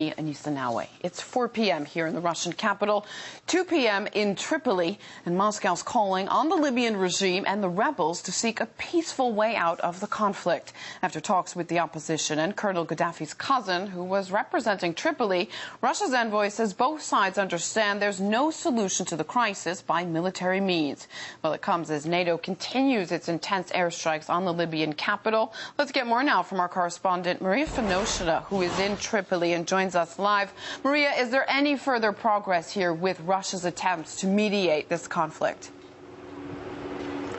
Anissa Naoué. It's 4 p.m. here in the Russian capital, 2 p.m. in Tripoli, and Moscow's calling on the Libyan regime and the rebels to seek a peaceful way out of the conflict. After talks with the opposition and Colonel Gaddafi's cousin, who was representing Tripoli, Russia's envoy says both sides understand there's no solution to the crisis by military means. Well, it comes as NATO continues its intense airstrikes on the Libyan capital. Let's get more now from our correspondent Maria Finoshida, who is in Tripoli and joins us live. Maria, is there any further progress here with Russia's attempts to mediate this conflict?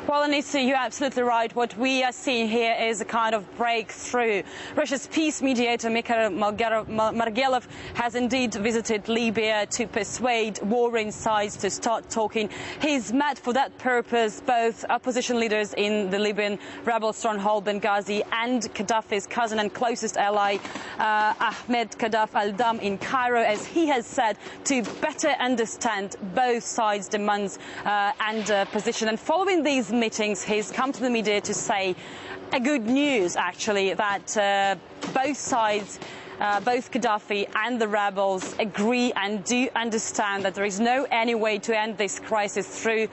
Well, Anissa, you're absolutely right. What we are seeing here is a kind of breakthrough. Russia's peace mediator, Mikhail Margelov, has indeed visited Libya to persuade warring sides to start talking. He's met for that purpose both opposition leaders in the Libyan rebel stronghold Benghazi and Gaddafi's cousin and closest ally, Ahmed Gaddafi al-Dam in Cairo, as he has said, to better understand both sides' demands and position. And following these meetings, he's come to the media to say a good news, actually, that both sides, both Gaddafi and the rebels, agree and do understand that there is no any way to end this crisis through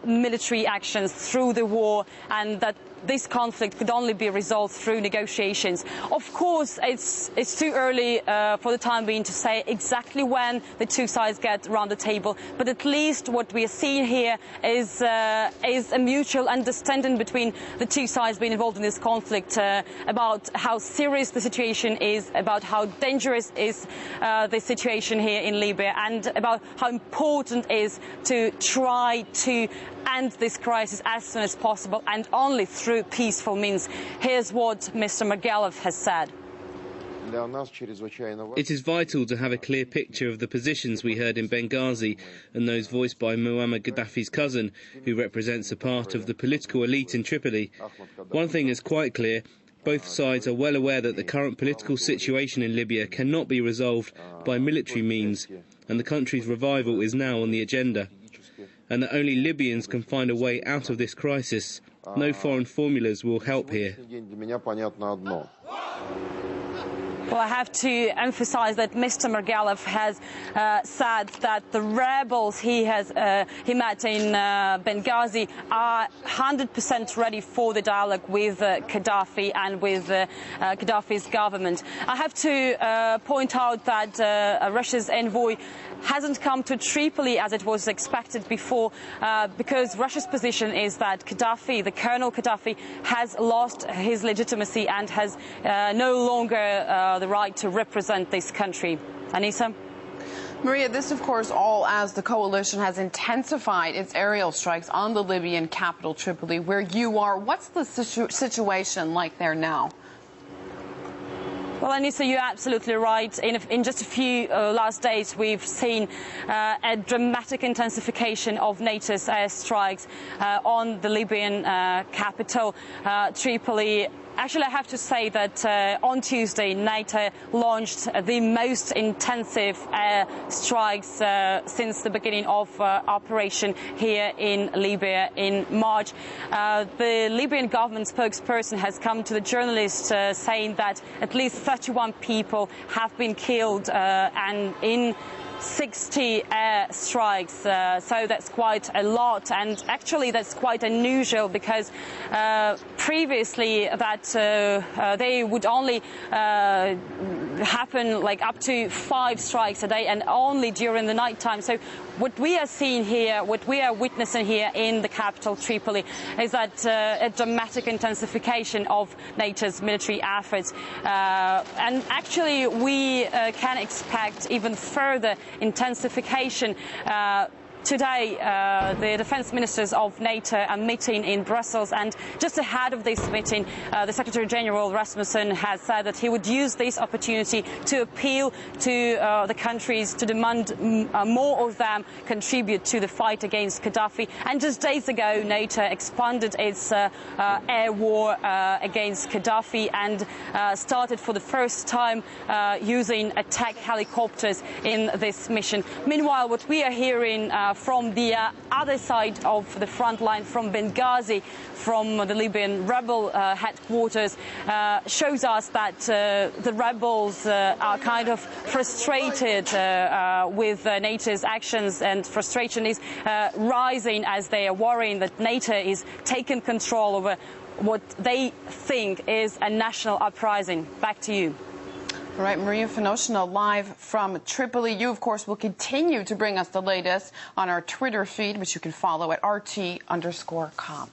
military actions, through the war, and that this conflict could only be resolved through negotiations. Of course, it's too early for the time being to say exactly when the two sides get around the table, but at least what we are seeing here is a mutual understanding between the two sides being involved in this conflict about how serious the situation is, about how dangerous is the situation here in Libya, and about how important it is to try to end this crisis as soon as possible and only through peaceful means. Here's what Mr. Margelov has said. It is vital to have a clear picture of the positions we heard in Benghazi and those voiced by Muammar Gaddafi's cousin, who represents a part of the political elite in Tripoli. One thing is quite clear. Both sides are well aware that the current political situation in Libya cannot be resolved by military means, and the country's revival is now on the agenda, and that only Libyans can find a way out of this crisis. No foreign formulas will help here. Well, I have to emphasize that Mr. Margelov has said that the rebels he met in Benghazi are 100% ready for the dialogue with Gaddafi and with Gaddafi's government. I have to point out that Russia's envoy hasn't come to Tripoli as it was expected before, because Russia's position is that Gaddafi, the Colonel Gaddafi, has lost his legitimacy and has no longer the right to represent this country. Anissa? Maria, this, of course, all as the coalition has intensified its aerial strikes on the Libyan capital, Tripoli, where you are. What's the situation like there now? Well, Anissa, you're absolutely right. In just a few last days, we've seen a dramatic intensification of NATO's airstrikes on the Libyan capital, Tripoli. Actually, I have to say that on Tuesday, NATO launched the most intensive air strikes since the beginning of operation here in Libya in March. The Libyan government spokesperson has come to the journalists saying that at least 31 people have been killed and in 60 air strikes, so that's quite a lot, and actually that's quite unusual because previously that they would only happen like up to 5 strikes a day and only during the night time. So what we are seeing here, what we are witnessing here in the capital Tripoli is that a dramatic intensification of NATO's military efforts, and actually we can expect even further intensification. Today, the defence ministers of NATO are meeting in Brussels, and just ahead of this meeting, the Secretary-General Rasmussen has said that he would use this opportunity to appeal to the countries to demand more of them contribute to the fight against Gaddafi. And just days ago, NATO expanded its air war against Gaddafi and started for the first time using attack helicopters in this mission. Meanwhile, what we are hearing from the other side of the front line, from Benghazi, from the Libyan rebel headquarters, shows us that the rebels are kind of frustrated with NATO's actions, and frustration is rising as they are worrying that NATO is taking control over what they think is a national uprising. Back to you. All right, Maria Finoshina live from Tripoli. You, of course, will continue to bring us the latest on our Twitter feed, which you can follow at RT_com.